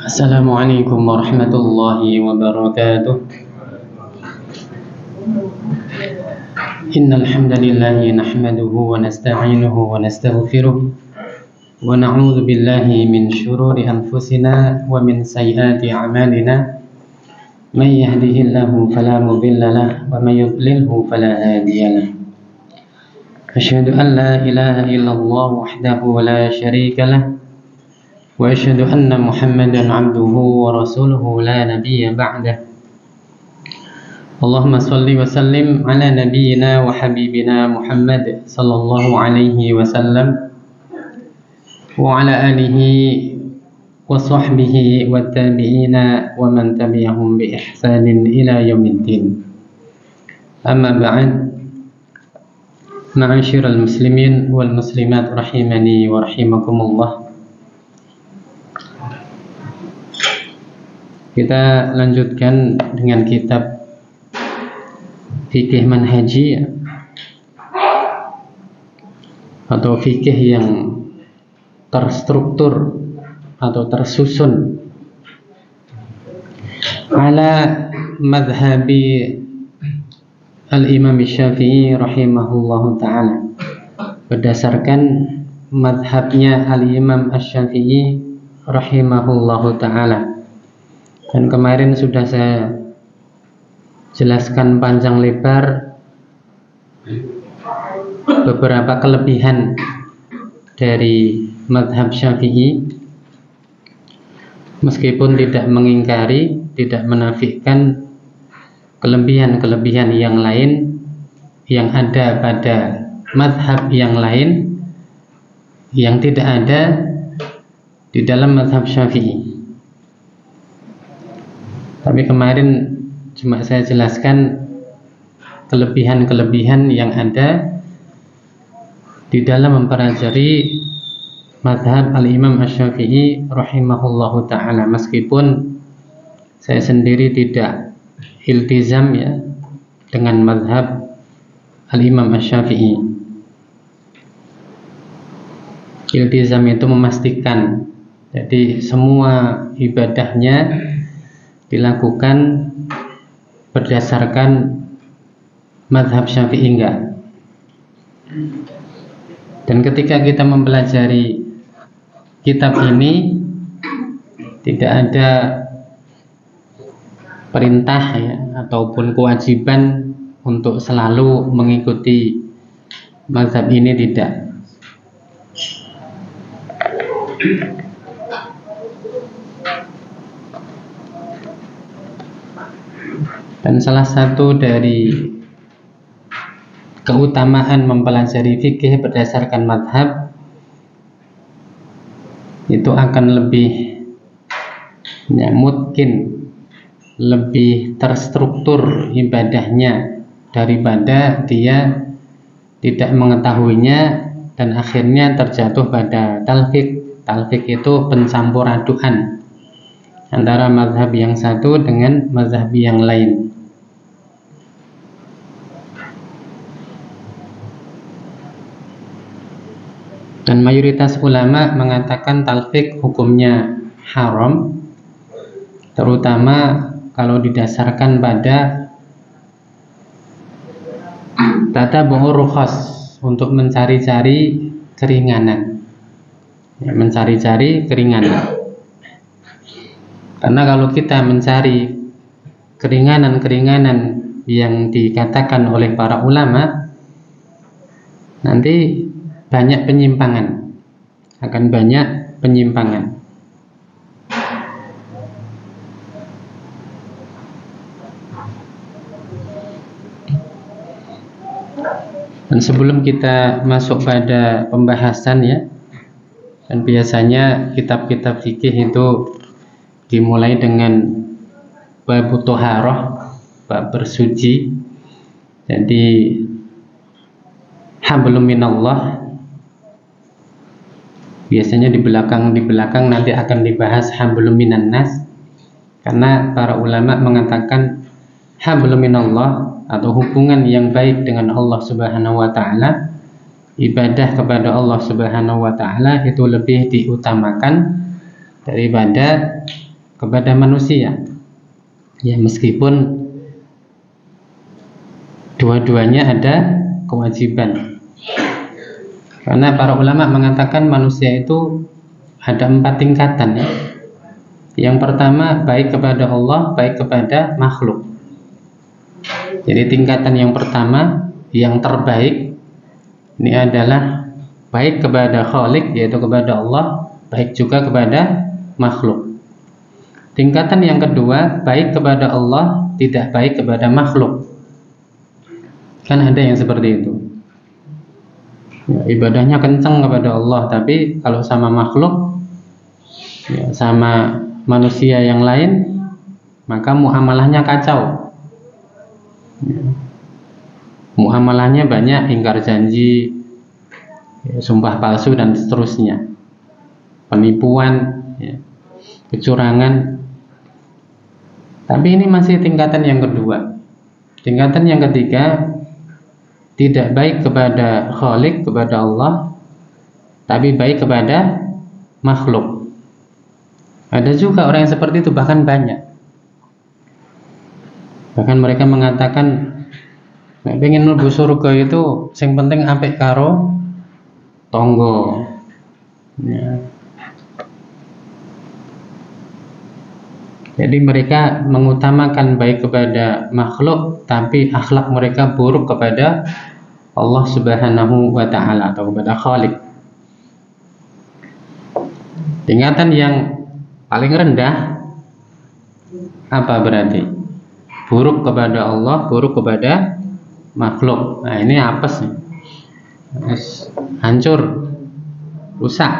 Assalamualaikum warahmatullahi wabarakatuh. Innal hamdalillah nahmaduhu wa nasta'inuhu wa nastaghfiruh wa na'udzu billahi min shururi anfusina wa min sayyiati a'malina. May yahdihillahu fala mudilla lahu wa may yudlilhu fala hadiya lahu. Asyhadu an la ilaha illallah wahdahu la syarika lahu wa asyhadu anna Muhammadan 'abduhu wa rasuluhu la nabiyya ba'dah. Allahumma shalli wa sallim ala nabiyyina wa habibina Muhammad sallallahu alaihi wasallam wa ala alihi wa sahbihi wa tabi'ina wa man tabi'ahum bi ihsanin ila yaumiddin. Amma ba'd. Ma'asyiral muslimin wal muslimat rahimani wa rahimakumullah. Kita lanjutkan dengan kitab fikih manhaji atau fikih yang terstruktur atau tersusun ala madhabi al-Imam Syafi'i rahimahullahu ta'ala, berdasarkan madhabnya al-Imam Syafi'i rahimahullahu ta'ala. Dan kemarin sudah saya jelaskan panjang lebar beberapa kelebihan dari madhab Syafi'i, meskipun tidak mengingkari, tidak menafikan kelebihan-kelebihan yang lain yang ada pada madhab yang lain yang tidak ada di dalam madhab Syafi'i. Tapi kemarin cuma saya jelaskan kelebihan-kelebihan yang ada di dalam mempelajari madhab al-Imam Asy-Syafi'i rahimahullahu ta'ala, meskipun saya sendiri tidak iltizam dengan madhab al-Imam Asy-Syafi'i. Iltizam itu memastikan, jadi semua ibadahnya dilakukan berdasarkan madhab Syafi'i, enggak. Dan ketika kita mempelajari kitab ini, tidak ada perintah ataupun kewajiban untuk selalu mengikuti mazhab ini, tidak. Dan salah satu dari keutamaan mempelajari fikih berdasarkan mazhab itu akan lebih mungkin lebih terstruktur ibadahnya daripada dia tidak mengetahuinya dan akhirnya terjatuh pada talfik. Talfik itu pencampur aduan antara mazhab yang satu dengan mazhab yang lain. Dan mayoritas ulama mengatakan talfik hukumnya haram, terutama kalau didasarkan pada tatabu'ur rukhas, untuk mencari-cari keringanan, mencari-cari keringanan. Karena kalau kita mencari keringanan-keringanan yang dikatakan oleh para ulama, nanti banyak penyimpangan, akan banyak penyimpangan. Dan sebelum kita masuk pada pembahasan dan biasanya kitab-kitab fikih itu dimulai dengan bab thaharah, bab bersuci. Jadi hablum minallah, biasanya di belakang nanti akan dibahas hablum minan nas, karena para ulama mengatakan hablum minallah atau hubungan yang baik dengan Allah Subhanahu wa taala ibadah kepada Allah Subhanahu wa taala itu lebih diutamakan daripada kepada manusia. Ya, meskipun dua-duanya ada kewajiban. Karena para ulama mengatakan manusia itu ada 4 tingkatan ya. Yang pertama baik kepada Allah, baik kepada makhluk. Jadi tingkatan yang pertama yang terbaik ini adalah baik kepada Khalik, yaitu kepada Allah, baik juga kepada makhluk. Tingkatan yang kedua baik kepada Allah, tidak baik kepada makhluk. Kan ada yang seperti itu. Ya, ibadahnya kencang kepada Allah, tapi kalau sama makhluk, ya, sama manusia yang lain, maka muamalahnya kacau. Ya. Muamalahnya banyak ingkar janji, ya, sumpah palsu dan seterusnya, penipuan, ya, kecurangan. Tapi ini masih tingkatan yang kedua. Tingkatan yang ketiga tidak baik kepada Khalik, kepada Allah, tapi baik kepada makhluk. Ada juga orang yang seperti itu, bahkan banyak. Bahkan mereka mengatakan, nek pengen mlebu surga itu sing penting apik karo tonggo. Ya. Jadi mereka mengutamakan baik kepada makhluk, tapi akhlak mereka buruk kepada Allah Subhanahu wa taala atau kepada Khalik. Tingkatan yang paling rendah apa berarti? Buruk kepada Allah, buruk kepada makhluk. Nah, ini apes nih. Hancur, rusak.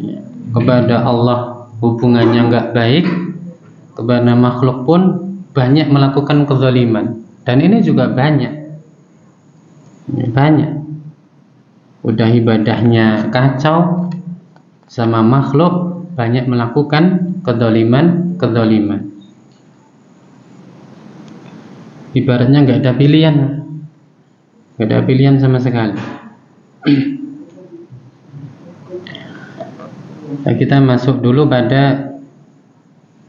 Ya. Kepada Allah hubungannya enggak baik, kepada makhluk pun banyak melakukan kezaliman. Dan ini juga banyak. Banyak. Udah ibadahnya kacau, sama makhluk banyak melakukan kezaliman. Ibaratnya nggak ada pilihan sama sekali. Nah, kita masuk dulu pada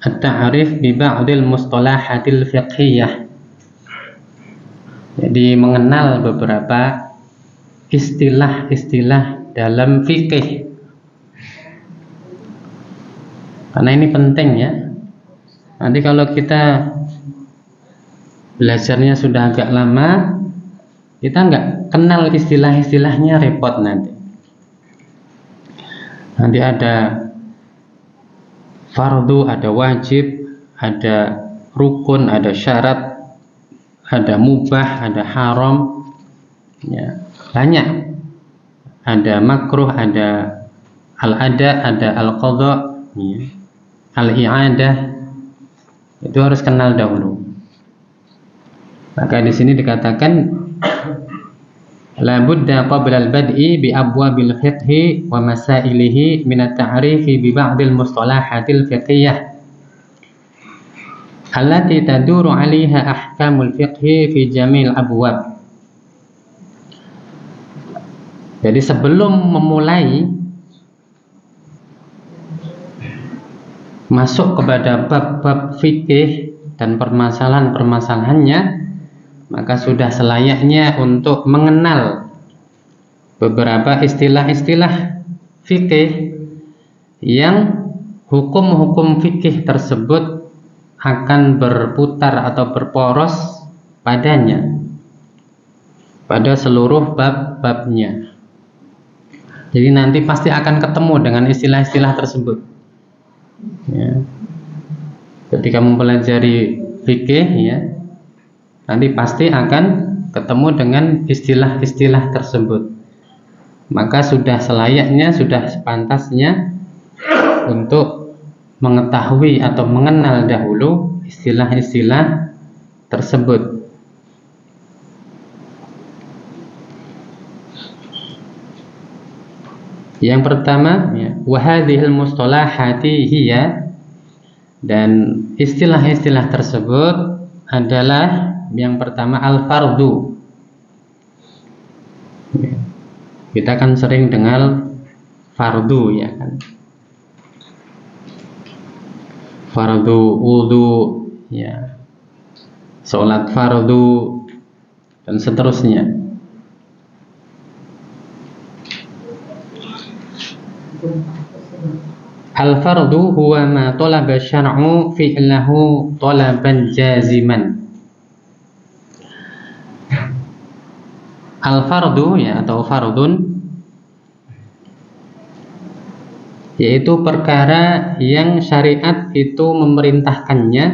at-ta'rif bi ba'dil mustalahatil fiqhiyah. Jadi mengenal beberapa istilah-istilah dalam fikih. Karena ini penting ya. Nanti kalau kita belajarnya sudah agak lama, kita nggak kenal istilah-istilahnya, repot nanti. Nanti ada fardu, ada wajib, ada rukun, ada syarat, ada mubah, ada haram, ya, banyak. Ada makruh, ada al-ada, ada al-qadha, ya, al-i'adah. Itu harus kenal dahulu. Maka di sini dikatakan la budda qabla al-bad'i bi abwabil fiqhi wa masailihi min at-ta'rifi bi ba'dil mustalahatil fiqhiyah allati taduru 'alaiha ahkamul fiqhi fi jamil abwab. Jadi sebelum memulai masuk kepada bab-bab fikih dan permasalahan-permasalahannya, maka sudah selayaknya untuk mengenal beberapa istilah-istilah fikih yang hukum-hukum fikih tersebut akan berputar atau berporos padanya, pada seluruh bab-babnya. Jadi nanti pasti akan ketemu dengan istilah-istilah tersebut. Ya. Ketika mempelajari fikih, ya, nanti pasti akan ketemu dengan istilah-istilah tersebut. Maka sudah selayaknya, sudah sepantasnya untuk mengetahui atau mengenal dahulu istilah-istilah tersebut. Yang pertama, ya, wa hadhil mustalahati hiya, dan istilah-istilah tersebut adalah yang pertama al-fardu. Kita kan sering dengar fardu, ya kan? Fardu wudu, ya, sholat fardu, dan seterusnya. Al-fardu huwa ma talaba syar'u fi'lahu talaban jaziman. Al-fardu, ya, atau fardun, yaitu perkara yang syariat itu memerintahkannya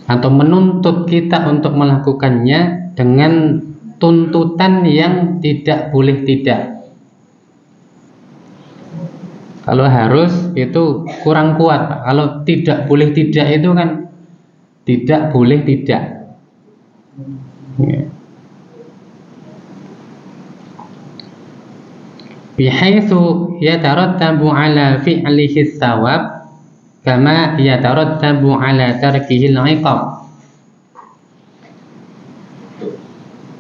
atau menuntut kita untuk melakukannya dengan tuntutan yang tidak boleh tidak. Kalau harus itu kurang kuat, Pak. Kalau tidak boleh tidak itu kan tidak boleh tidak, ya. Bihaitsu yatarattabu ala fi'lihi tsawab kama yatarattabu ala tarkihi al-iqab.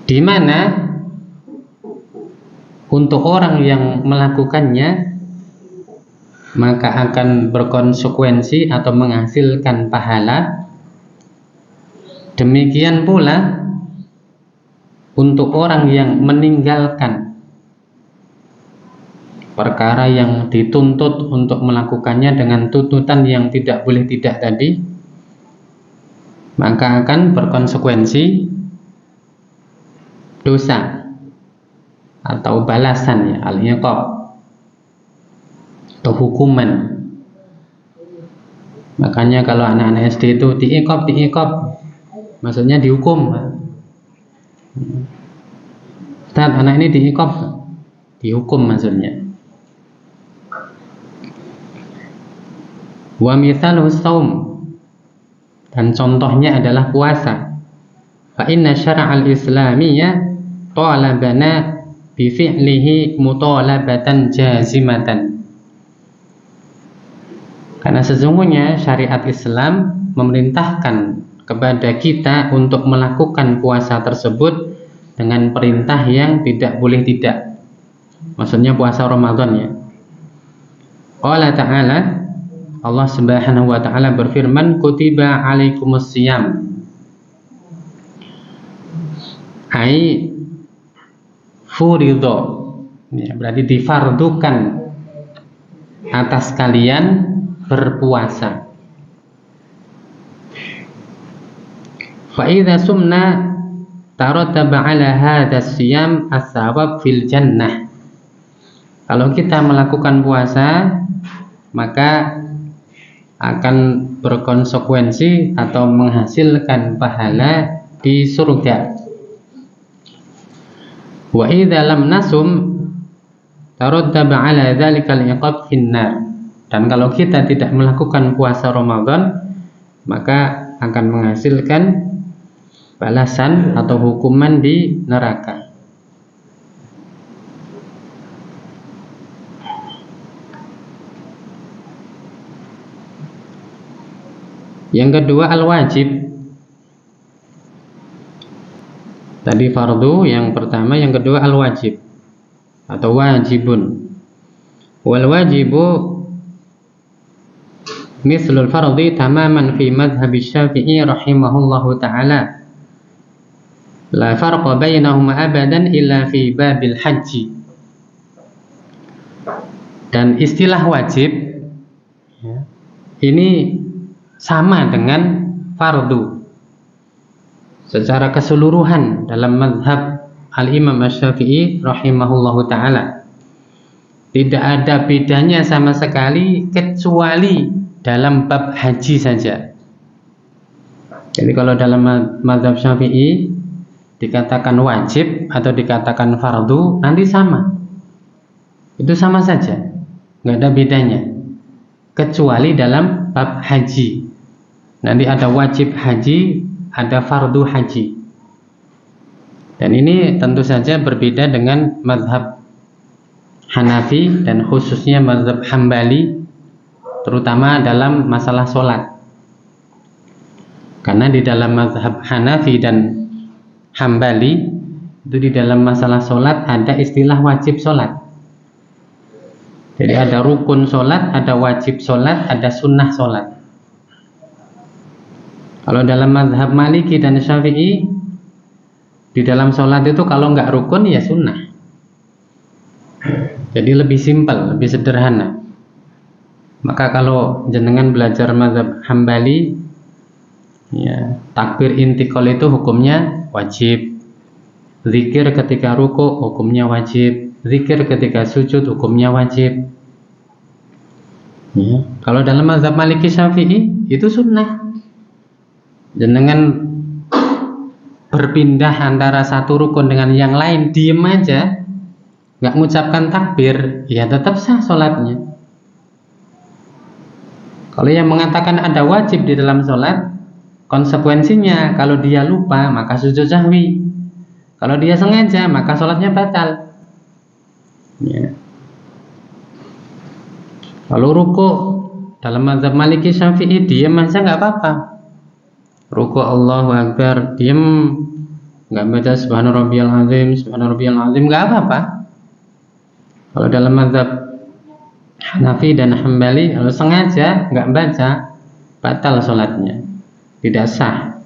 Di mana untuk orang yang melakukannya maka akan berkonsekuensi atau menghasilkan pahala. Demikian pula untuk orang yang meninggalkan perkara yang dituntut untuk melakukannya dengan tuntutan yang tidak boleh tidak tadi, maka akan berkonsekuensi dosa atau balasan, ya, al-iqab atau hukuman. Makanya kalau anak-anak SD itu diiqab, maksudnya dihukum. Ustaz, anak ini diiqab, dihukum maksudnya. Wa mithalu shaum, dan contohnya adalah puasa. Fa inna syara'al islamiyya talabana bi fi'lihi mutalabatan jazimatan. Karena sesungguhnya syariat Islam memerintahkan kepada kita untuk melakukan puasa tersebut dengan perintah yang tidak boleh tidak. Maksudnya puasa Ramadan, ya. Qala ta'ala, Allah Subhanahu wa ta'ala berfirman, kutiba alaikumus siyam, ai furidho, ya, berarti difardukan atas kalian berpuasa. Fa idza sumna tarattaba ala hadha siyam as-sawab fil jannah. Kalau kita melakukan puasa, maka akan berkonsekuensi atau menghasilkan pahala di surga. Wa idza lam nasum tarattaba ala dzalikal iqab finnar. Dan kalau kita tidak melakukan puasa Ramadan, maka akan menghasilkan balasan atau hukuman di neraka. Yang kedua, al-wajib. Tadi fardu yang pertama, yang kedua al-wajib atau wajibun. Wal wajibu mislul fardhi tamaman fi madhhab Syafi'i rahimahullahu ta'ala. La farqa bainahuma abadan illa fi babil haji. Dan istilah wajib, ya, ini sama dengan fardu secara keseluruhan dalam mazhab al-Imam Asy-Syafi'i rahimahullahu ta'ala. Tidak ada bedanya sama sekali kecuali dalam bab haji saja. Jadi kalau dalam mazhab Syafi'i dikatakan wajib atau dikatakan fardu, nanti sama. Itu sama saja, nggak ada bedanya. Kecuali dalam bab haji. Nanti ada wajib haji, ada fardu haji. Dan ini tentu saja berbeda dengan mazhab Hanafi dan khususnya mazhab Hambali, terutama dalam masalah sholat. Karena di dalam mazhab Hanafi dan Hambali, Itu di dalam masalah sholat ada istilah wajib sholat. Jadi ada rukun sholat, ada wajib sholat, ada sunnah sholat. Kalau dalam mazhab Maliki dan Syafi'i, di dalam sholat itu kalau nggak rukun ya sunnah. Jadi lebih simpel, lebih sederhana. Maka kalau jenengan belajar mazhab Hambali, ya, takbir intikal itu hukumnya wajib. Zikir ketika ruku hukumnya wajib. Zikir ketika sujud hukumnya wajib. Ya. Kalau dalam mazhab Maliki Syafi'i itu sunnah. Jenengan berpindah antara satu rukun dengan yang lain, diem aja, nggak mengucapkan takbir, ya tetap sah sholatnya. Kalau yang mengatakan ada wajib di dalam sholat, konsekuensinya kalau dia lupa maka sujud sahwi. Kalau dia sengaja maka sholatnya batal. Ya. Kalau ruku dalam mazhab Maliki Syafi'i diem aja nggak apa-apa. Ruku Allahu Akbar diem, nggak baca subhana rabbiyal azim nggak apa-apa. Kalau dalam mazhab Hanafi dan Hambali kalau sengaja nggak baca batal sholatnya, tidak sah.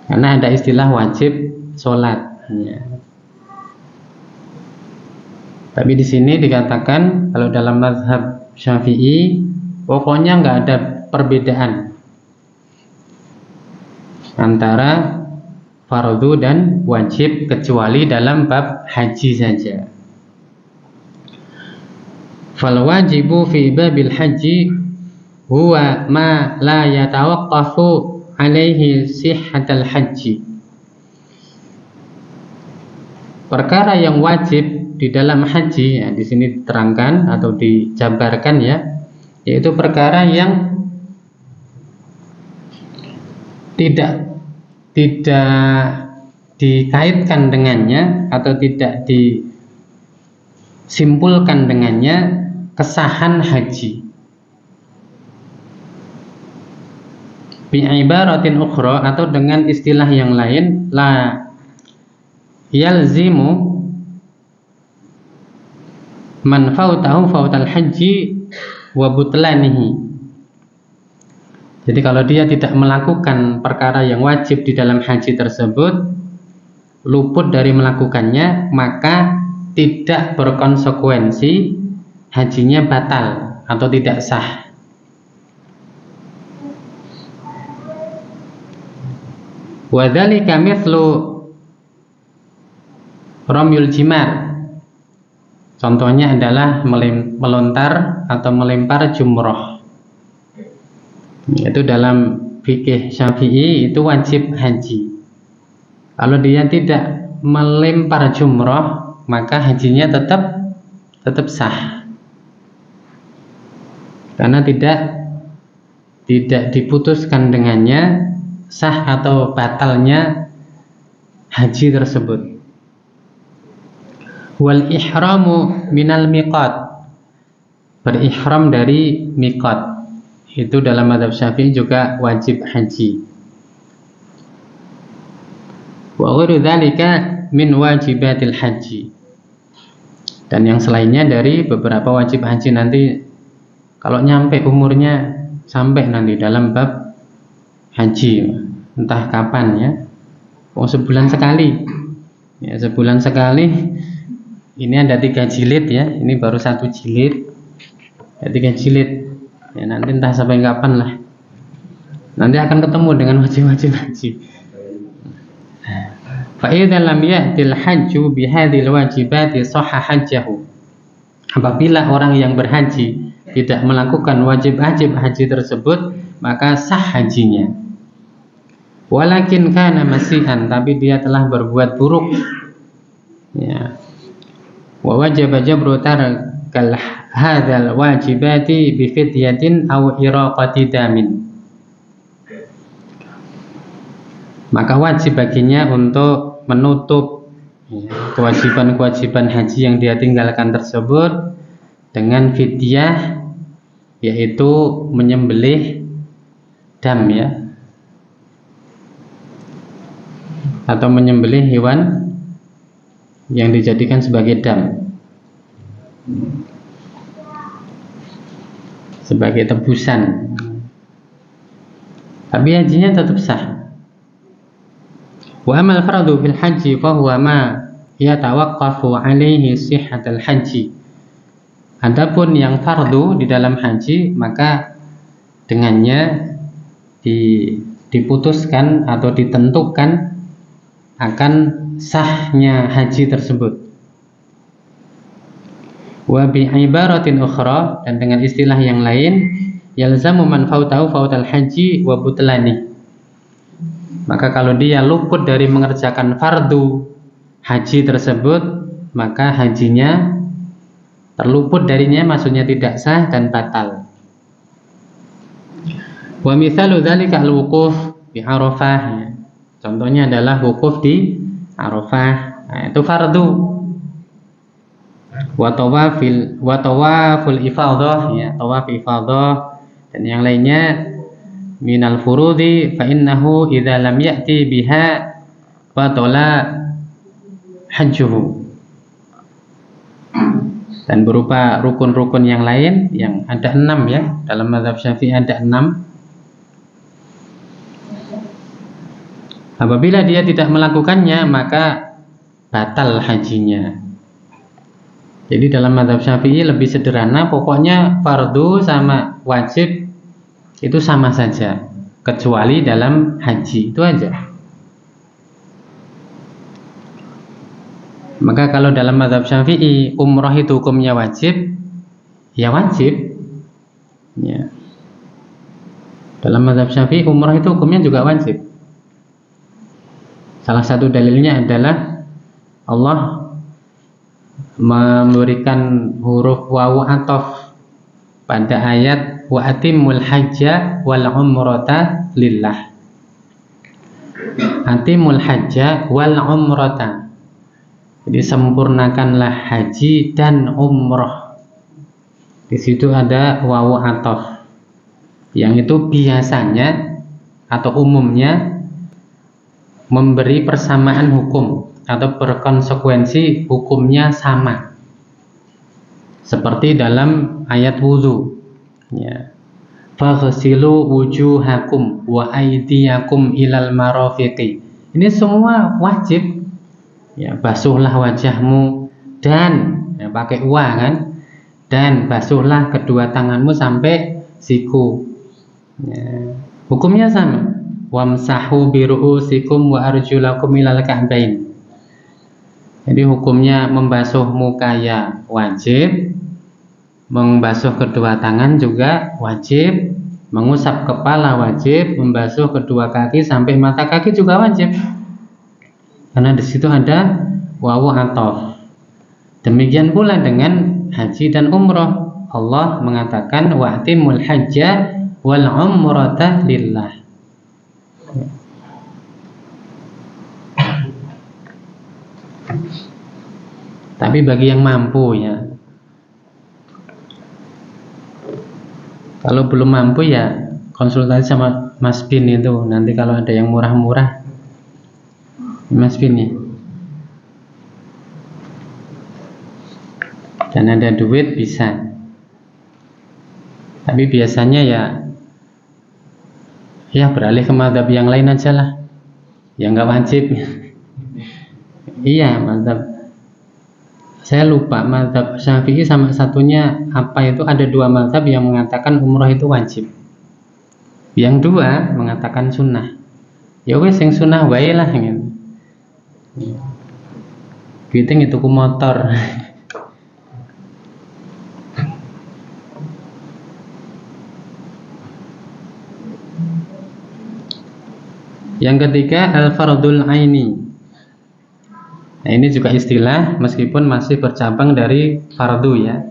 Karena ada istilah wajib sholat. Ya. Tapi di sini dikatakan kalau dalam mazhab Syafi'i pokoknya nggak ada perbedaan antara fardu dan wajib kecuali dalam bab haji saja. Fal wajibu fi babil haji huwa ma la yatawaqqafu alaihi sihhatal haji. Perkara yang wajib di dalam haji, ya, di sini diterangkan atau dijabarkan, ya, yaitu perkara yang tidak dikaitkan dengannya atau tidak disimpulkan dengannya kesahan haji. Bi ibaratin ukhra, atau dengan istilah yang lain, la yalzimu man fautahu fautal haji wa butlanihi. Jadi kalau dia tidak melakukan perkara yang wajib di dalam haji tersebut, luput dari melakukannya, maka tidak berkonsekuensi hajinya batal atau tidak sah. Wa dzalika mithlu ramyul jimar. Contohnya adalah melontar atau melempar jumroh. Itu dalam fikih Syafi'i itu wajib haji. Kalau dia tidak melempar jumroh, maka hajinya tetap sah. Karena tidak diputuskan dengannya sah atau batalnya haji tersebut. Wal ihramu minal miqat, berihram dari miqat, itu dalam mazhab Syafi'i juga wajib haji. Wa ghairu dzalika min wajibatil haji, dan yang selainnya dari beberapa wajib haji. Nanti kalau nyampe umurnya sampai nanti dalam bab haji, entah kapan, ya, sebulan sekali, ya, sebulan sekali. Ini ada 3 jilid, ya, ini baru 1 jilid, ya, 3 jilid, ya, nanti entah sampai kapan lah, nanti akan ketemu dengan wajib-wajib haji. Fa idza lam ya'til hajju bihadzal wajibati sahha hajjahu. Apabila orang yang berhaji tidak melakukan wajib-wajib haji tersebut, maka sah hajinya. Walakin kana masihan, tapi dia telah berbuat buruk, ya. Wa wajaba jabru tarkal hadzal wajibati bi fidyatin aw iraqati damin. Maka wajib baginya untuk menutup, ya, kewajiban-kewajiban haji yang dia tinggalkan tersebut dengan fidyah, yaitu menyembelih dam, ya. atau menyembelih hewan yang dijadikan sebagai dam, sebagai tebusan. Tapi hajinya tetap sah. Wa amal fardu fil haji fa huwa ma yatawaqqafu alaihi sihhatul haji. Adapun yang fardu di dalam haji, maka dengannya diputuskan atau ditentukan akan sahnya haji tersebut. Wa bi ibaratin ukhra, dan dengan istilah yang lain, yalzamu man fautahu fautal haji wa butlani. Maka kalau dia luput dari mengerjakan fardu haji tersebut, maka hajinya terluput darinya, maksudnya tidak sah dan batal. Wa mithalu dzalika al-wuquf bi Arafah. Contohnya adalah wukuf di Arafah. Nah, itu fardu. Wa tawaful ifadah, ya, tawaf ifadah dan yang lainnya minal furudi fa innahu idza lam ya'ti biha batala hajjuhu. Dan berupa rukun-rukun yang lain yang ada 6, ya. Dalam mazhab Syafi'i ada 6. Apabila dia tidak melakukannya, maka batal hajinya. Jadi dalam mazhab Syafi'i lebih sederhana, pokoknya fardu sama wajib itu sama saja, kecuali dalam haji, itu aja. Maka kalau dalam mazhab Syafi'i umrah itu hukumnya wajib, ya wajib. Ya. Dalam mazhab Syafi'i umrah itu hukumnya juga wajib. Salah satu dalilnya adalah Allah memberikan huruf wawu ataf pada ayat wa atimul hajja wal umrata lillah. Atimul hajja wal umrata. Jadi sempurnakanlah haji dan umrah. Di situ ada wawu ataf yang itu biasanya atau umumnya memberi persamaan hukum atau berkonsekuensi hukumnya sama, seperti dalam ayat wudu, ya, faghsilu wujuhakum wa aydiyakum ilal marafiqi. Ini semua wajib, ya, basuhlah wajahmu dan, ya, pakai wa kan, dan basuhlah kedua tanganmu sampai siku, ya, hukumnya sama. Wamsahu biru'usikum wa arjulakum ilal ka'bain. Jadi hukumnya membasuh muka ya wajib, membasuh kedua tangan juga wajib, mengusap kepala wajib, membasuh kedua kaki sampai mata kaki juga wajib. Karena di situ ada wawu ataf. Demikian pula dengan haji dan umrah. Allah mengatakan wa'timul hajja wal umrata lillah. Tapi bagi yang mampu, ya, kalau belum mampu ya konsultasi sama Mas Bin itu. Nanti kalau ada yang murah-murah, Mas Bin ya, dan ada duit bisa. Tapi biasanya ya beralih ke mazhab yang lain aja lah, yang nggak wajib. Iya, mazhab, saya lupa mazhab Syafi'i sama satunya apa itu, ada 2 mazhab yang mengatakan umrah itu wajib, yang 2 mengatakan sunnah. Ya wes yang sunnah wae lah gitu. Kita ngituku motor. Yang ketiga al-fardul aini. Nah, ini juga istilah meskipun masih bercabang dari fardu, ya.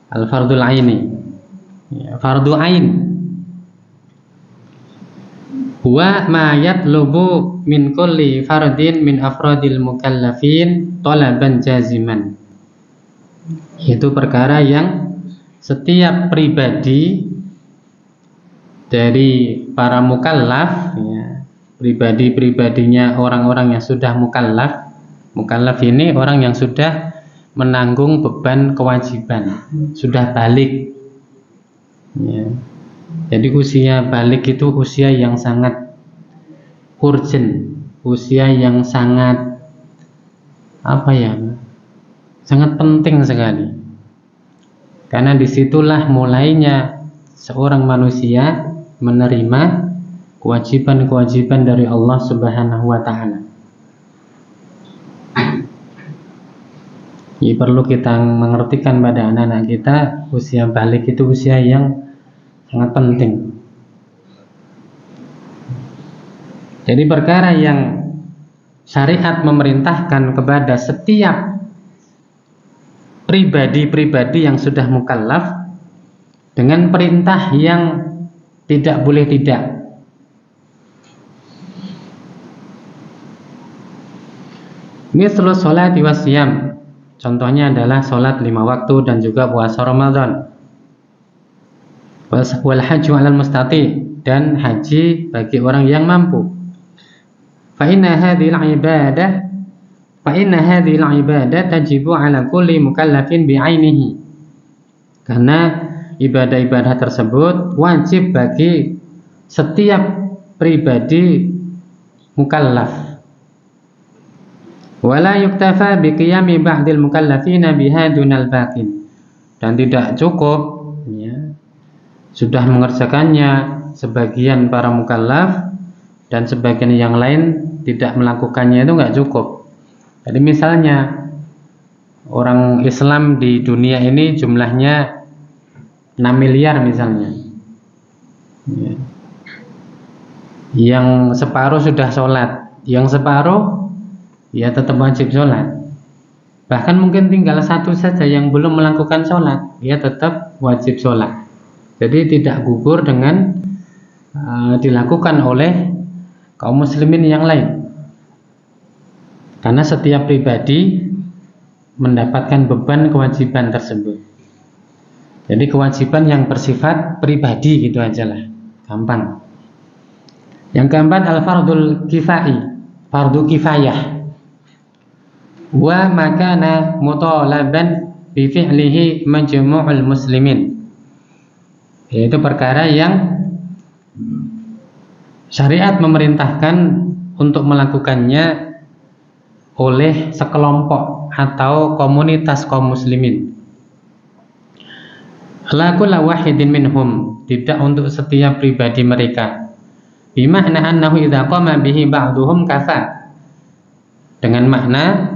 Al-fardul aini. Ya, fardu ain. Huwa ma yatlubu min kulli fardin min afradil mukallafin talaban jaziman. Itu perkara yang setiap pribadi dari para mukallaf, ya, pribadi-pribadinya orang-orang yang sudah mukallaf. Mukallaf ini orang yang sudah menanggung beban kewajiban, sudah balik. Ya. Jadi usia balik itu usia yang sangat urgent, usia yang sangat sangat penting sekali. Karena disitulah mulainya seorang manusia menerima kewajiban-kewajiban dari Allah Subhanahu wa Ta'ala. Ini perlu kita mengertikan pada anak-anak kita, usia balik itu usia yang sangat penting. Jadi perkara yang syariat memerintahkan kepada setiap pribadi-pribadi yang sudah mukallaf dengan perintah yang tidak boleh tidak. Mislu sholati wasyam, contohnya adalah sholat 5 waktu dan juga puasa Ramadan. Wal hajju 'alal mustati, dan haji bagi orang yang mampu. Fa inna hadhil ibadah tajibu 'ala kulli mukallafin bi'ainihi. Karena ibadah-ibadah tersebut wajib bagi setiap pribadi mukallaf. Wala yuktafa biqiyami ba'dil mukallafina bihadunal baqin, dan tidak cukup sudah mengerjakannya sebagian para mukallaf dan sebagian yang lain tidak melakukannya, itu enggak cukup. Jadi misalnya orang Islam di dunia ini jumlahnya 6 miliar misalnya, yang separuh sudah sholat, yang separuh ya tetap wajib sholat. Bahkan mungkin tinggal satu saja yang belum melakukan sholat, ya tetap wajib sholat. Jadi tidak gugur dengan dilakukan oleh kaum muslimin yang lain. Karena setiap pribadi mendapatkan beban kewajiban tersebut. Jadi kewajiban yang bersifat pribadi gitu aja lah, gampang. Yang keempat, al-fardul fardu kifayah. Wa makana mutalaban bi fi'lihi majmu'ul muslimin, yaitu perkara yang syariat memerintahkan untuk melakukannya oleh sekelompok atau komunitas kaum muslimin. La kullu wahidin minhum, tidak untuk setiap pribadi mereka. Bimakna annahu idza qama bihi ba'duhum kafa, dengan makna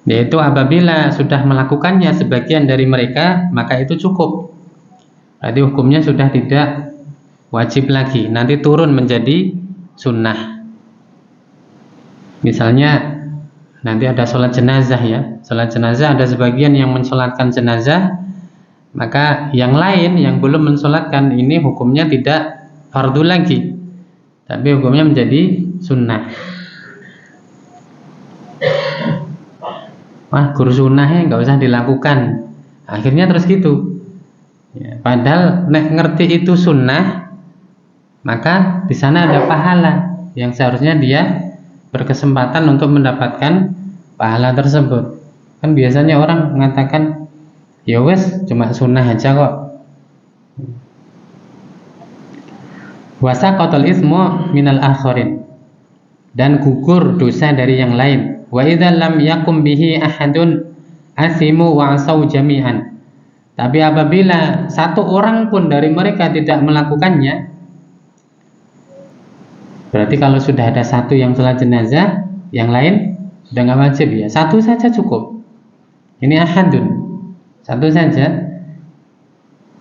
yaitu apabila sudah melakukannya sebagian dari mereka, maka itu cukup. Berarti hukumnya sudah tidak wajib lagi, nanti turun menjadi sunnah. Misalnya nanti ada sholat jenazah ya, sholat jenazah ada sebagian yang mensolatkan jenazah, maka yang lain yang belum mensolatkan ini hukumnya tidak fardu lagi, tapi hukumnya menjadi sunnah. Wah, guru sunnahnya nggak usah dilakukan, akhirnya terus gitu ya, padahal nek ngerti itu sunnah, maka di sana ada pahala yang seharusnya dia berkesempatan untuk mendapatkan pahala tersebut. Kan biasanya orang mengatakan ya wes cuma sunnah aja kok. Wasaqatul ismu minal akharin, dan gugur dosa dari yang lain. Wa idza lam yakum bihi ahadun asimu wa asau jami'an. Tapi apabila satu orang pun dari mereka tidak melakukannya, berarti kalau sudah ada satu yang sholat jenazah, yang lain sudah nggak wajib ya, satu saja cukup. Ini ahadun, satu saja.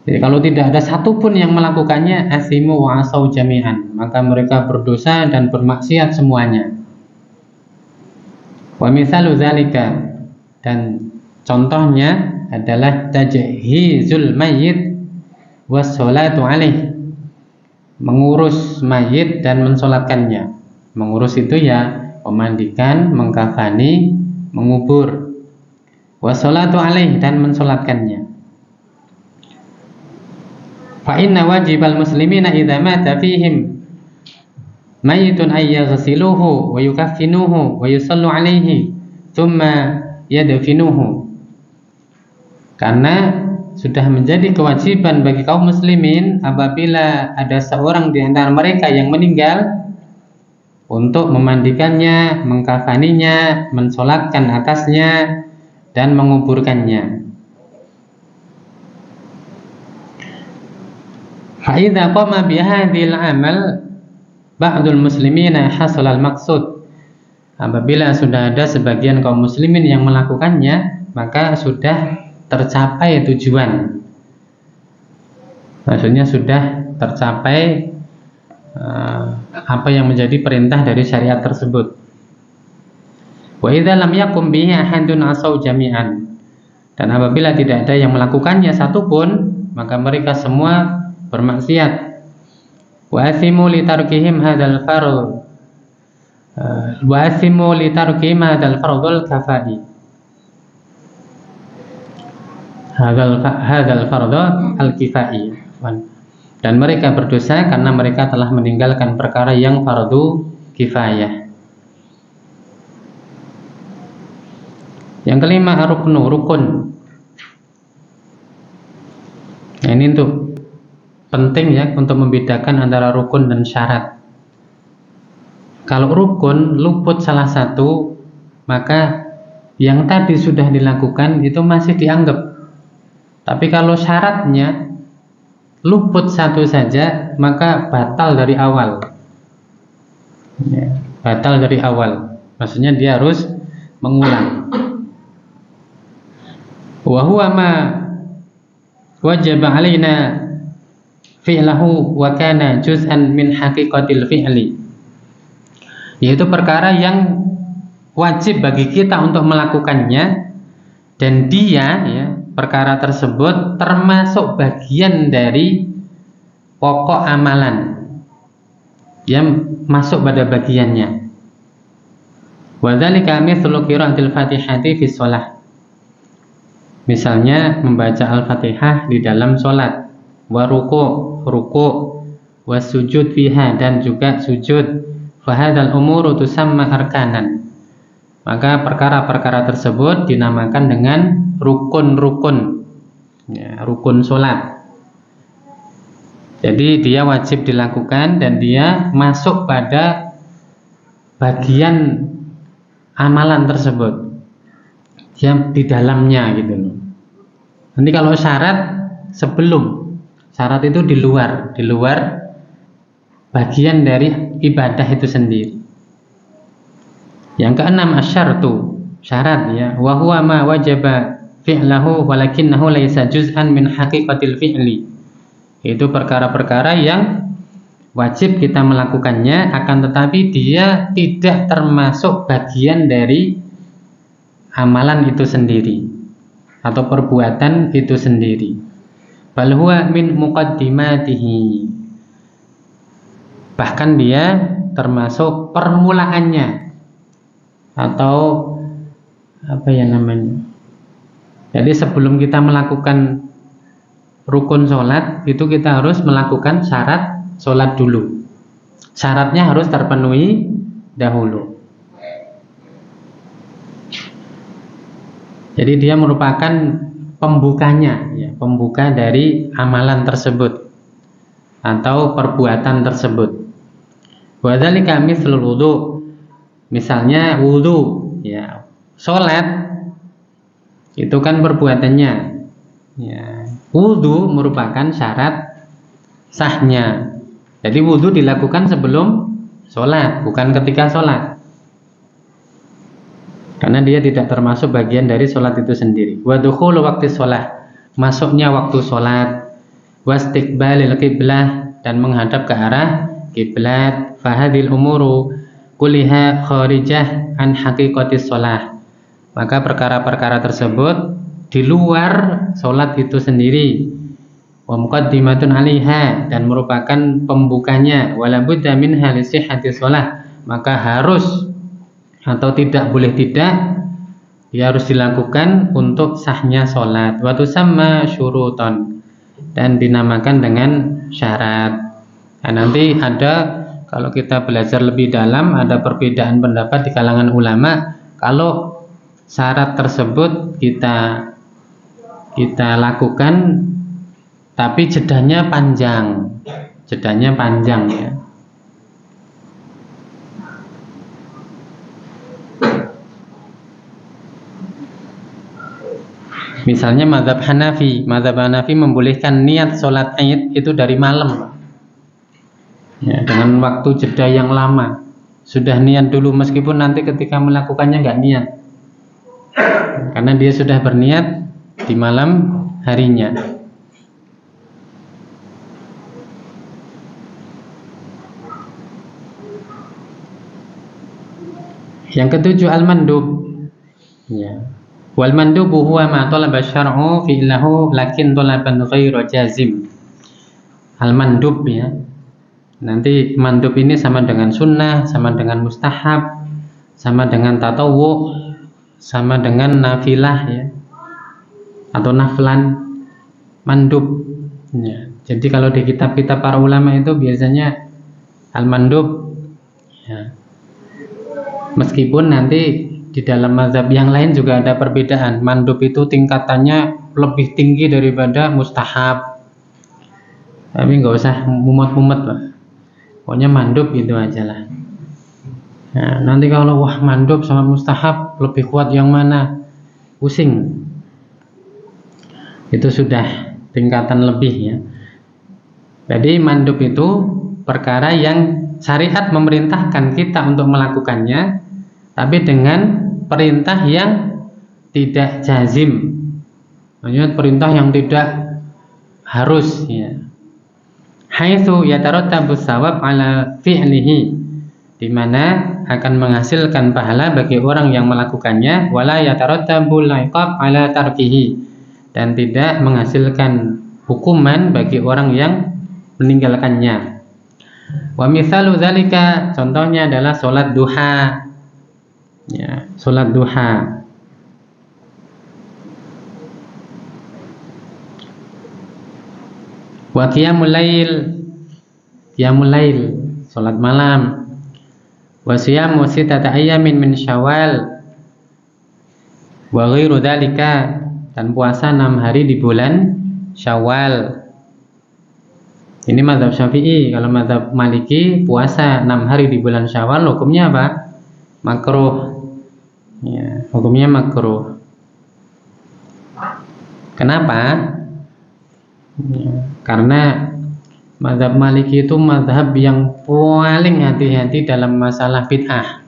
Jadi kalau tidak ada satu pun yang melakukannya, asimu wa asau jami'an, maka mereka berdosa dan bermaksiat semuanya. Wa mithalu dzalika, dan contohnya adalah tajhizul mayyit was sholatu alaih, mengurus mayit dan mensolatkannya. Mengurus itu ya memandikan, mengkafani, mengubur. Wassalatu alaih, dan mensolatkannya. Fa inna wajibal muslimina idza mata fihim mayyitun ay yaghsiluhu wa yukaffinuhu wa yusallu alaihi thumma yadfinuhu. Karena sudah menjadi kewajiban bagi kaum muslimin apabila ada seorang di antara mereka yang meninggal untuk memandikannya, mengkafaninya, mensolatkan atasnya, dan menguburkannya. Fa'idha qama bihadhil amal ba'dul muslimina hasalal maqsud. Apabila sudah ada sebagian kaum muslimin yang melakukannya, maka sudah tercapai tujuan. Maksudnya sudah tercapai apa yang menjadi perintah dari syariat tersebut. Wa idza lam yakum bihi ahadun asau jami'an. Dan apabila tidak ada yang melakukannya satupun, maka mereka semua bermaksiat. Wa athimu li tarkihim hadzal fardh. Wa athimu li tarkihim hadzal fardhul kafai. Hadzal fardhu al-kifai. Dan mereka berdosa karena mereka telah meninggalkan perkara yang fardu kifayah. Yang kelima, rukun. Nah, ini untuk penting ya untuk membedakan antara rukun dan syarat. Kalau rukun luput salah satu, maka yang tadi sudah dilakukan itu masih dianggap. Tapi kalau syaratnya luput satu saja, maka batal dari awal. Ya, batal dari awal. Maksudnya dia harus mengulang. Wa huwa ma wajaba alaina fi'lahu wa kana juz'an min haqiqatil fi'li. Yaitu perkara yang wajib bagi kita untuk melakukannya, dan dia ya, perkara tersebut termasuk bagian dari pokok amalan yang masuk pada bagiannya. Wa dzalika mithlu qiraatil Fatihati fi shalah. Misalnya membaca Al-Fatihah di dalam sholat, wa ruku', wa sujud fiha, dan juga sujud. Fa hadzal umuru tusamma arkanan. Maka perkara-perkara tersebut dinamakan dengan rukun-rukun, ya, rukun sholat. Jadi dia wajib dilakukan dan dia masuk pada bagian amalan tersebut, dia di dalamnya gitu loh. Nanti kalau syarat sebelum, syarat itu di luar bagian dari ibadah itu sendiri. Yang keenam, asyartu, syarat ya, wa huwa ma wajaba fi'lahu walakinnahu laisa juz'an min haqiqatil fi'li. Itu perkara-perkara yang wajib kita melakukannya, akan tetapi dia tidak termasuk bagian dari amalan itu sendiri atau perbuatan itu sendiri. Bal huwa min muqaddimatihi. Bahkan dia termasuk permulaannya, atau apa ya namanya. Jadi sebelum kita melakukan rukun sholat, itu kita harus melakukan syarat sholat dulu. Syaratnya harus terpenuhi dahulu. Jadi dia merupakan pembukanya, ya, pembuka dari amalan tersebut atau perbuatan tersebut. Wa dzalika mithlul wudu. Misalnya wudu, ya, sholat itu kan perbuatannya. Ya, wudu merupakan syarat sahnya. Jadi wudu dilakukan sebelum sholat, bukan ketika sholat, karena dia tidak termasuk bagian dari sholat itu sendiri. Wa dukhulu waqti sholat, masuknya waktu sholat. Wastiqbalil qiblah, dan menghadap ke arah kiblat. Fahadil umuru kulliha kharijah an haqiqatis sholat. Maka perkara-perkara tersebut di luar sholat itu sendiri. Wa muqaddimatun 'alaiha, dan merupakan pembukanya. Wala budda minha li sihhati sholat, maka harus atau tidak boleh tidak, dia harus dilakukan untuk sahnya sholat. Wa tusamma syuruton, dan dinamakan dengan syarat. Nah, nanti ada kalau kita belajar lebih dalam, ada perbedaan pendapat di kalangan ulama. Kalau syarat tersebut kita lakukan, tapi jedanya panjang ya. Misalnya mazhab Hanafi membolehkan niat sholat Id itu dari malam, ya, dengan waktu jeda yang lama. Sudah niat dulu meskipun nanti ketika melakukannya nggak niat, karena dia sudah berniat di malam harinya. Yang ketujuh al-mandub, ya. Wal mandubu huwa ma talaba syar'u fi'lahu lakin talaban ghairu jazim. Al mandub, ya. Nanti mandub ini sama dengan sunnah, sama dengan mustahab, sama dengan tatawwu, sama dengan nafilah, ya, atau naflan. Mandub, ya. Jadi kalau di kitab-kitab para ulama itu biasanya al mandub, ya. Meskipun nanti di dalam mazhab yang lain juga ada perbedaan. Mandub itu tingkatannya lebih tinggi daripada mustahab. Tapi nggak usah mumet-mumet lah. Pokoknya mandub itu aja lah. Nah, nanti kalau wah mandub sama mustahab lebih kuat yang mana? Pusing. Itu sudah tingkatan lebih, ya. Jadi mandub itu perkara yang syariat memerintahkan kita untuk melakukannya, tapi dengan perintah yang tidak jazim, maksudnya perintah yang tidak harus, ya. Haitsu yatarattabu tsawab ala fi'lihi, di mana akan menghasilkan pahala bagi orang yang melakukannya, wala yatarattabu al-iqab ala tarkihi, dan tidak menghasilkan hukuman bagi orang yang meninggalkannya. Wa mithalu dzalika, contohnya adalah salat duha. Ya, salat duha. Wa qiyamul lail, salat malam. Wa siyamu sittata ayyamin min Syawal. Wa ghairu dzalika, dan puasa 6 hari di bulan Syawal. Ini mazhab Syafi'i. Kalau mazhab Maliki, puasa 6 hari di bulan Syawal hukumnya apa? Makruh. Ya, hukumnya makruh. Kenapa? Ya, karena mazhab Maliki itu mazhab yang paling hati-hati dalam masalah bid'ah.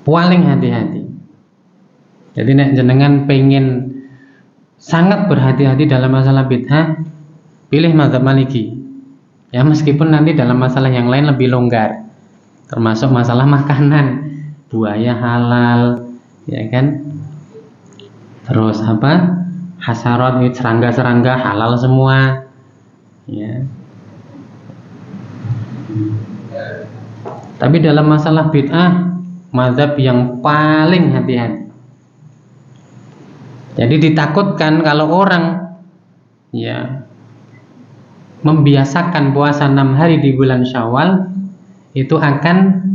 Paling hati-hati. Jadi nek jenengan pengen sangat berhati-hati dalam masalah bid'ah, pilih mazhab Maliki. Ya, meskipun nanti dalam masalah yang lain lebih longgar, termasuk masalah makanan. Buaya halal, ya kan? Terus apa? Hasarat, serangga-serangga halal semua, ya. Tapi dalam masalah bid'ah, mazhab yang paling hati-hati. Jadi ditakutkan kalau orang, ya, membiasakan puasa 6 hari di bulan Syawal, itu akan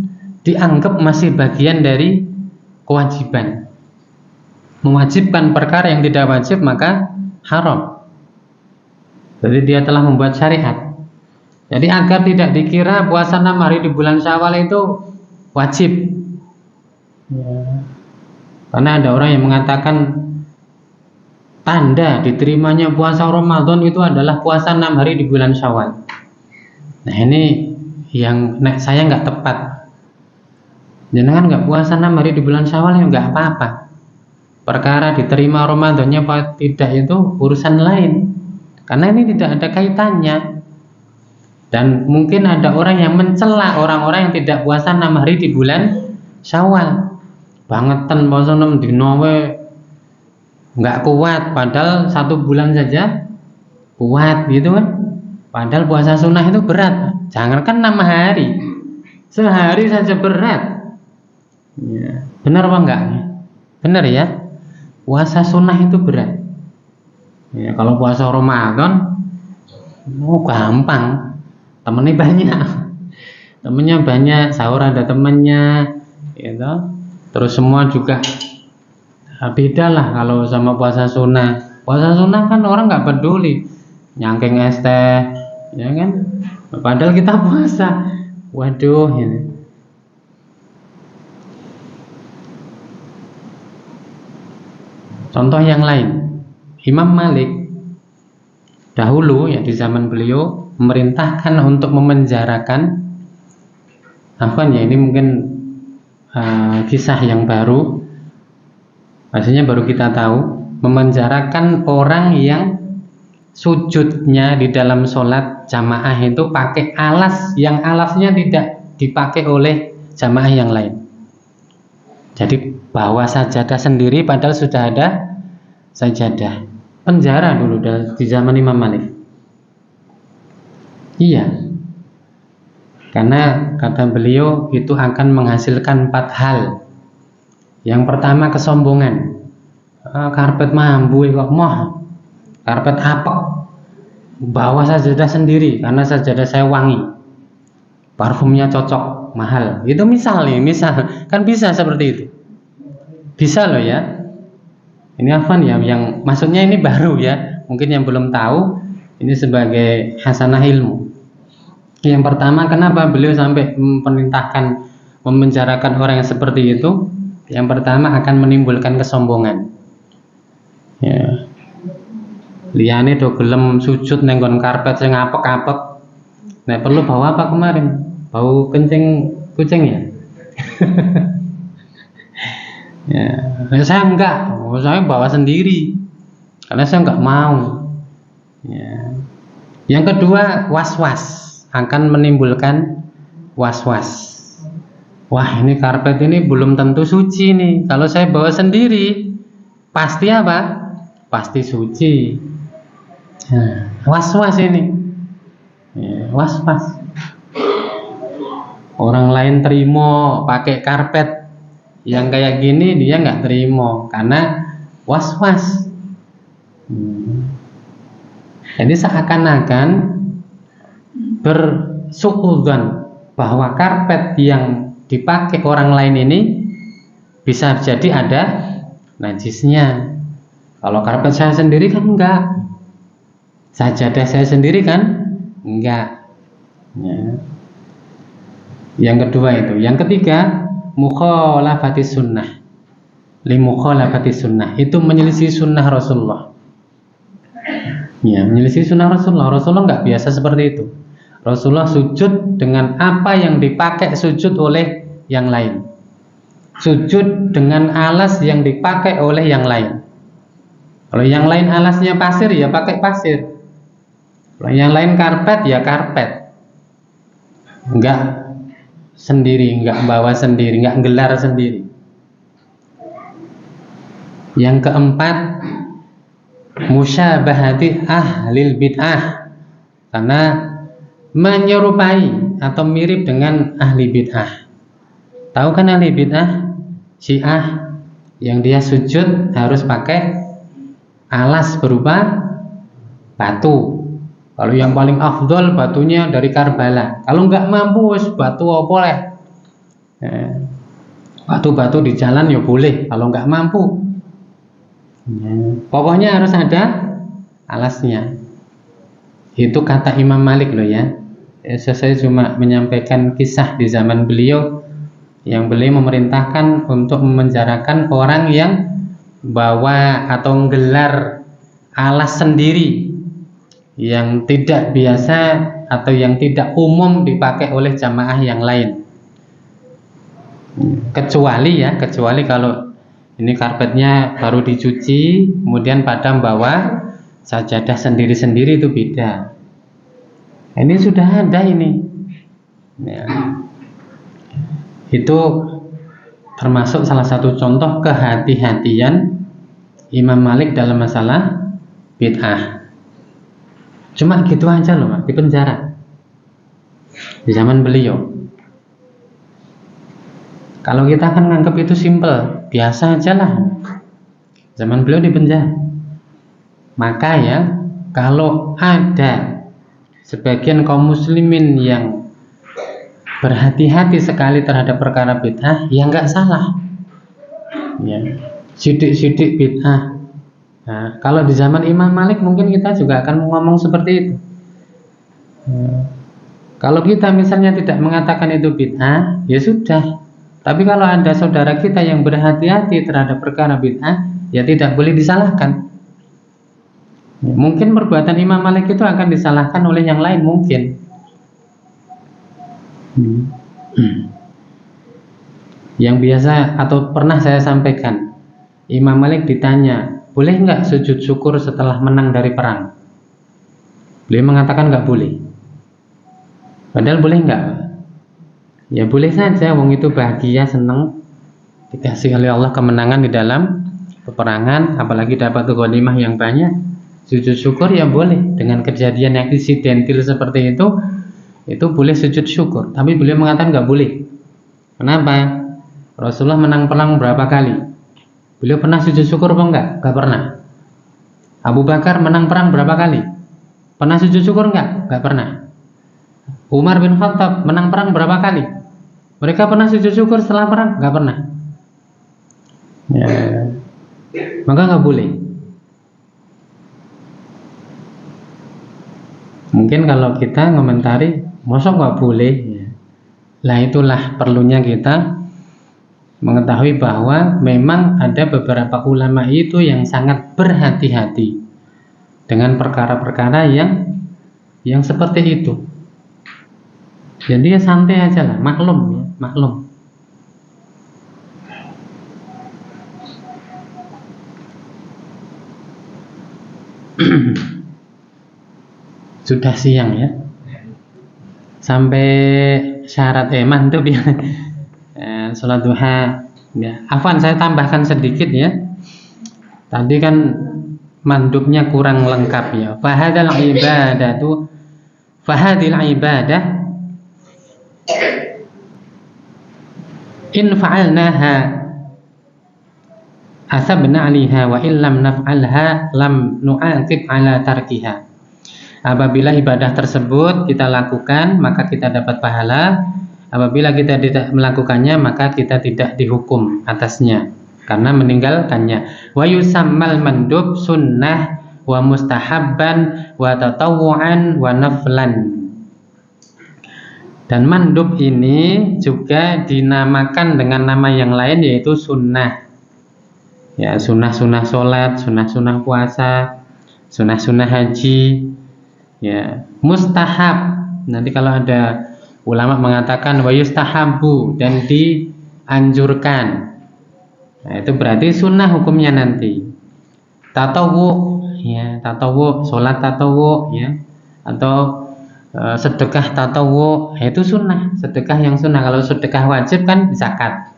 dianggap masih bagian dari kewajiban. Mewajibkan perkara yang tidak wajib maka haram. Jadi dia telah membuat syariat. Jadi agar tidak dikira puasa 6 hari di bulan Syawal itu wajib, ya. Karena ada orang yang mengatakan tanda diterimanya puasa Ramadan itu adalah puasa 6 hari di bulan Syawal. Nah, ini yang saya nggak tepat. Jangan nggak puasa 6 hari di bulan Syawal, ya nggak apa-apa. Perkara diterima Ramadannya apa tidak itu urusan lain, karena ini tidak ada kaitannya. Dan mungkin ada orang yang mencela orang-orang yang tidak puasa 6 hari di bulan Syawal. Bangetan puasa 6 dino nggak kuat, padahal 1 bulan saja kuat gitu kan. Padahal puasa sunnah itu berat. Jangankan 6 hari, sehari saja berat. Ya, benar apa enggak? Benar ya. Puasa sunnah itu berat. Ya, kalau puasa Ramadan, gampang, temennya banyak. temennya banyak, sahur ada temennya, gitu. Terus semua juga beda lah kalau sama puasa sunnah. Puasa sunnah kan orang nggak peduli, nyangking es teh, ya kan? Padahal kita puasa, waduh ini. Contoh yang lain, Imam Malik dahulu ya di zaman beliau memerintahkan untuk memenjarakan, ya ini mungkin kisah yang baru, maksudnya baru kita tahu, memenjarakan orang yang sujudnya di dalam sholat jamaah itu pakai alas yang alasnya tidak dipakai oleh jamaah yang lain. Jadi bawa sajadah sendiri padahal sudah ada sajadah. Penjara dulu di zaman Imam Malik. Iya. Karena kata beliau itu akan menghasilkan 4 hal. Yang pertama kesombongan. Karpet mambu kok moh. Karpet apa? Bawa sajadah sendiri karena sajadah saya wangi. Parfumnya cocok, mahal. Itu misal kan bisa seperti itu. Bisa loh ya. Ini Afwan ya, yang maksudnya ini baru ya. Mungkin yang belum tahu, ini sebagai hasanah ilmu. Yang pertama, kenapa beliau sampai memerintahkan memenjarakan orang yang seperti itu? Yang pertama akan menimbulkan kesombongan. Ya. Liyane do gelem sujud neng nggon karpet sing apek-apek. Nah, perlu bawa apa kemarin? Bau kencing kucing ya? Ya, saya enggak, saya bawa sendiri karena saya enggak mau. Ya. Yang kedua, was-was, akan menimbulkan was-was. Wah, ini karpet ini belum tentu suci nih. Kalau saya bawa sendiri, pasti apa? Pasti suci. Nah, was-was ini, ya, was-was. Orang lain terima pakai karpet yang kayak gini, dia nggak terima karena was-was. Jadi seakan-akan bersuudzon bahwa karpet yang dipakai orang lain ini bisa jadi ada najisnya. Kalau karpet saya sendiri kan enggak, sajadah saya sendiri kan enggak. Ya. Yang kedua itu. Yang ketiga, mukhalafatis sunnah. Limukhalafatis sunnah, itu menyelisih sunnah Rasulullah. Ya, menyelisih sunnah Rasulullah. Rasulullah enggak biasa seperti itu. Rasulullah sujud dengan apa yang dipakai sujud oleh yang lain. Sujud dengan alas yang dipakai oleh yang lain. Kalau yang lain alasnya pasir, ya pakai pasir. Kalau yang lain karpet, ya karpet. Enggak sendiri, enggak bawa sendiri, enggak gelar sendiri. Yang keempat, musyabahati ahlil bid'ah, karena menyerupai atau mirip dengan ahli bid'ah. Tahu kan ahli bid'ah? Syiah yang dia sujud harus pakai alas berupa batu. Kalau yang paling afdol batunya dari Karbala. Kalau nggak mampu, batu apa boleh. Batu-batu di jalan ya boleh. Kalau nggak mampu, pokoknya harus ada alasnya. Itu kata Imam Malik loh ya. Saya cuma menyampaikan kisah di zaman beliau, yang beliau memerintahkan untuk memenjarakan orang yang bawa atau menggelar alas sendiri yang tidak biasa atau yang tidak umum dipakai oleh jamaah yang lain. Kecuali kalau ini karpetnya baru dicuci, kemudian pada bawa sajadah sendiri-sendiri, itu beda. Ini sudah ada ini. Ya. Itu termasuk salah satu contoh kehati-hatian Imam Malik dalam masalah bid'ah. Cuma gitu aja loh, Pak, di penjara di zaman beliau. Kalau kita kan nganggap itu simple, biasa aja lah. Zaman beliau di penjara. Maka ya, kalau ada sebagian kaum muslimin yang berhati-hati sekali terhadap perkara bid'ah, ya nggak salah. Ya, sidik-sidik bid'ah. Nah, kalau di zaman Imam Malik mungkin kita juga akan ngomong seperti itu. Kalau kita misalnya tidak mengatakan itu bid'ah, ya sudah. Tapi kalau ada saudara kita yang berhati-hati terhadap perkara bid'ah, ya tidak boleh disalahkan. Mungkin perbuatan Imam Malik itu akan disalahkan oleh yang lain mungkin. Yang biasa atau pernah saya sampaikan, Imam Malik ditanya, boleh nggak sujud syukur setelah menang dari perang? Beliau mengatakan nggak boleh. Padahal boleh nggak? Ya boleh saja, wong itu bahagia, senang, dikasih oleh Allah kemenangan di dalam peperangan, apalagi dapat ghanimah yang banyak. Sujud syukur ya boleh. Dengan kejadian yang insidentil seperti itu boleh sujud syukur. Tapi beliau mengatakan nggak boleh. Kenapa? Rasulullah menang perang berapa kali? Beliau pernah sujud syukur apa enggak? Enggak pernah. Abu Bakar menang perang berapa kali? Pernah sujud syukur enggak? Enggak pernah. Umar bin Khattab menang perang berapa kali? Mereka pernah sujud syukur setelah perang? Enggak pernah. Ya. Maka enggak boleh. Mungkin kalau kita ngomentari, masa enggak boleh? Ya. Lah itulah perlunya kita mengetahui bahwa memang ada beberapa ulama itu yang sangat berhati-hati dengan perkara-perkara yang seperti itu. Jadi ya santai aja lah, maklum ya, maklum. Sudah siang ya. Sampai syarat mantap ya. Salat duha ya. Afwan, saya tambahkan sedikit ya. Tadi kan mandubnya kurang lengkap ya. Fahadil ibadah in fa'alnaha asabna 'alaiha wa illam naf'alha lam nu'aqib 'ala tarkiha. Apabila ibadah tersebut kita lakukan, maka kita dapat pahala. Apabila kita tidak melakukannya, maka kita tidak dihukum atasnya karena meninggalkannya. Wa yusammal mandub sunnah wa mustahabban wa tatawwu'an wa naflan. Dan mandub ini juga dinamakan dengan nama yang lain, yaitu sunnah. Ya, sunnah-sunnah sholat, sunnah-sunnah puasa, sunnah-sunnah haji. Ya, mustahab. Nanti kalau ada ulama mengatakan wa yustahabu dan dianjurkan. Nah, itu berarti sunnah hukumnya nanti. Tatawu, ya, tatawu, sholat tatawu, ya, atau sedekah tatawu, itu sunnah, sedekah yang sunnah. Kalau sedekah wajib kan zakat,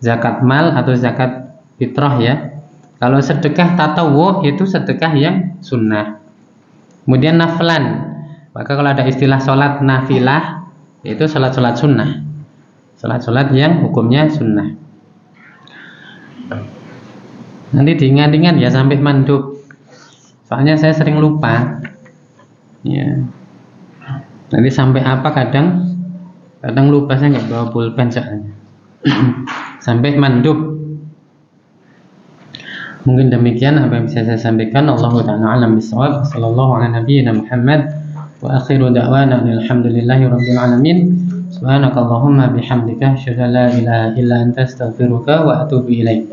zakat mal atau zakat fitrah ya. Kalau sedekah tatawu itu sedekah yang sunnah. Kemudian naflan, maka kalau ada istilah sholat nafilah, itu sholat-sholat sunnah, sholat-sholat yang hukumnya sunnah. Nanti diingat-ingat ya sampai mandub, soalnya saya sering lupa ya. Nanti sampai apa kadang lupa, saya nggak bawa pulpen soalnya. Sampai mandub. Mungkin demikian apa yang bisa saya sampaikan. Allahu ta'ala a'lam bishawab. Sallallahu ala nabiyyina Muhammad wa akhiru da'wana alhamdulillahi rabbil alamin. Subhanakallahumma bihamdika asyhadu an la ilaha illa anta astaghfiruka wa atubu ilaik.